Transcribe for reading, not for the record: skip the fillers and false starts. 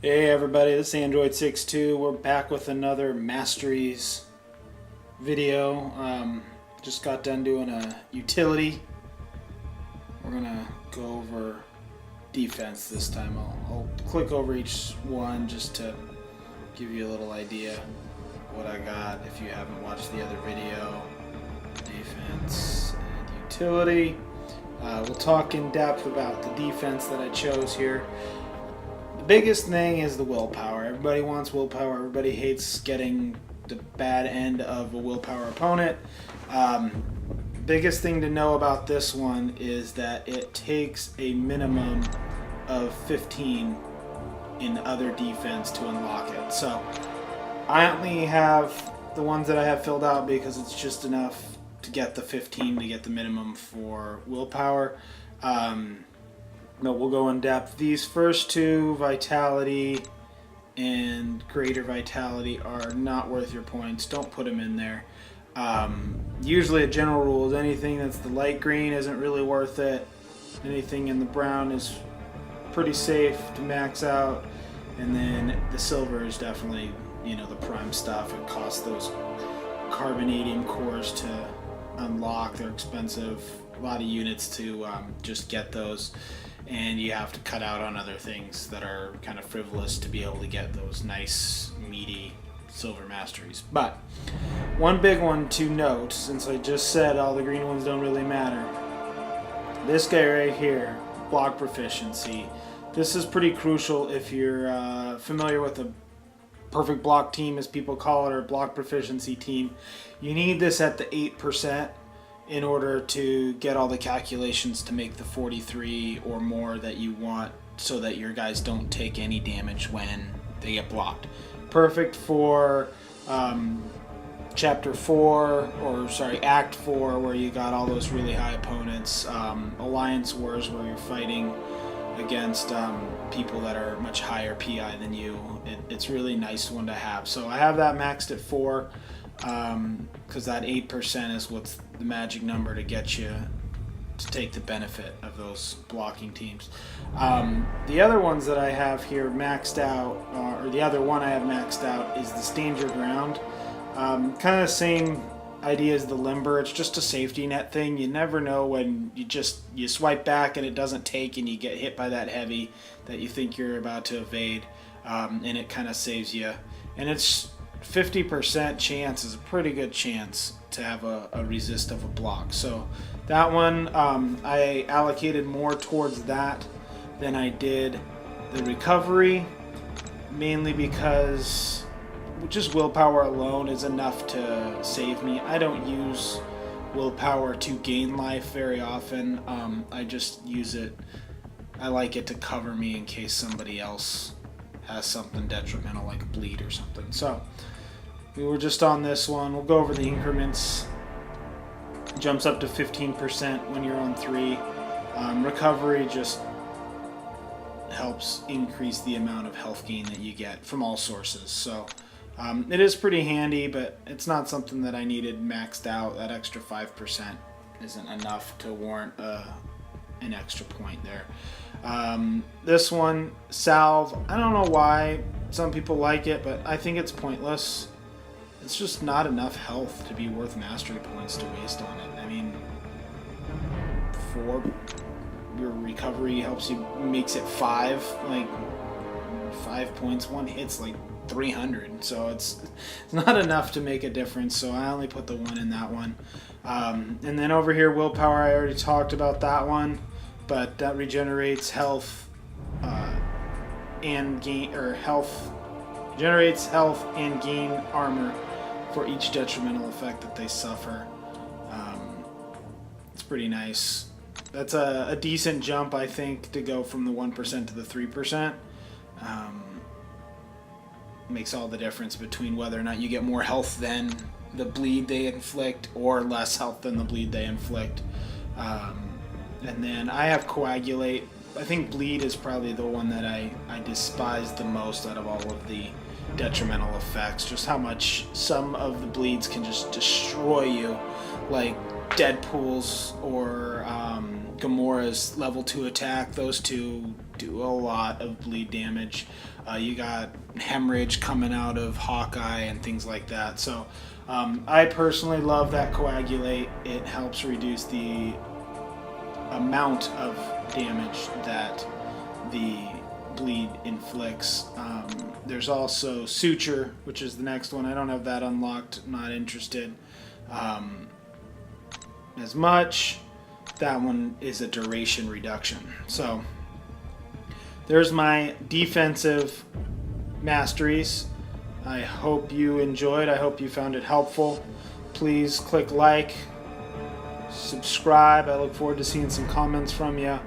Hey everybody, this is Android 62. We're back with another Masteries video. Just got done doing a utility. We're gonna go over defense this time. I'll click over each one just to give you a little idea what I got if you haven't watched the other video. Defense and utility. We'll talk in depth about the defense that I chose here. Biggest thing is the willpower. Everybody wants willpower. Everybody hates getting the bad end of a willpower opponent. Biggest thing to know about this one is that it takes a minimum of 15 in other defense to unlock it. So I only have the ones that I have filled out because it's just enough to get the 15 to get the minimum for willpower. No, we'll go in depth. These first two, Vitality and Greater Vitality, are not worth your points. Don't put them in there. Usually a general rule is anything that's the light green isn't really worth it. Anything in the brown is pretty safe to max out. And then the silver is definitely, the prime stuff. It costs those carbonadium cores to unlock. They're expensive. A lot of units to just get those. And you have to cut out on other things that are kind of frivolous to be able to get those nice, meaty silver masteries. But one big one to note, since I just said all the green ones don't really matter, this guy right here, block proficiency. This is pretty crucial if you're familiar with a perfect block team, as people call it, or block proficiency team. You need this at the 8%. In order to get all the calculations to make the 43 or more that you want, so that your guys don't take any damage when they get blocked. Perfect for Chapter 4, or sorry, Act 4, where you got all those really high opponents. Alliance Wars, where you're fighting against people that are much higher PI than you. It's really nice one to have. So I have that maxed at 4. Because that 8% is what's the magic number to get you to take the benefit of those blocking teams. The other ones that I have here maxed out, or the other one I have maxed out, is the Stand Your Ground. Kind of the same idea as the Limber. It's just a safety net thing. You never know when you swipe back and it doesn't take and you get hit by that heavy that you think you're about to evade, and it kind of saves you. And it's 50% chance is a pretty good chance to have a resist of a block. So that one, I allocated more towards that than I did the recovery, mainly because just willpower alone is enough to save me. I don't use willpower to gain life very often. I just use it, I like it to cover me in case somebody else has something detrimental like a bleed or something. So we were just on this one. We'll go over the increments. Jumps up to 15% when you're on 3. Recovery just helps increase the amount of health gain that you get from all sources. So it is pretty handy, but it's not something that I needed maxed out. That extra 5% isn't enough to warrant an extra point there. This one, Salve, I don't know why some people like it, but I think it's pointless. It's just not enough health to be worth mastery points to waste on it. I mean, 4, your recovery helps you, makes it 5, like 5 points, one hit's like 300, so it's not enough to make a difference, so I only put the 1 in that one. And then over here, willpower, I already talked about that one, but that regenerates health and gain, or health, generates health and gain armor for each detrimental effect that they suffer. It's pretty nice. That's a decent jump, I think, to go from the 1% to the 3%. Makes all the difference between whether or not you get more health than the bleed they inflict or less health than the bleed they inflict. And then I have Coagulate. I think Bleed is probably the one that I despise the most out of all of the detrimental effects. Just how much some of the bleeds can just destroy you, like Deadpool's or Gamora's level 2 attack. Those two do a lot of bleed damage. You got hemorrhage coming out of Hawkeye and things like that. So I personally love that Coagulate. It helps reduce the amount of damage that the bleed inflicts. There's also Suture, which is the next one. I don't have that unlocked, not interested as much. That one is a duration reduction. So there's my defensive masteries. I hope you enjoyed. I hope you found it helpful. Please click like, subscribe. I look forward to seeing some comments from you.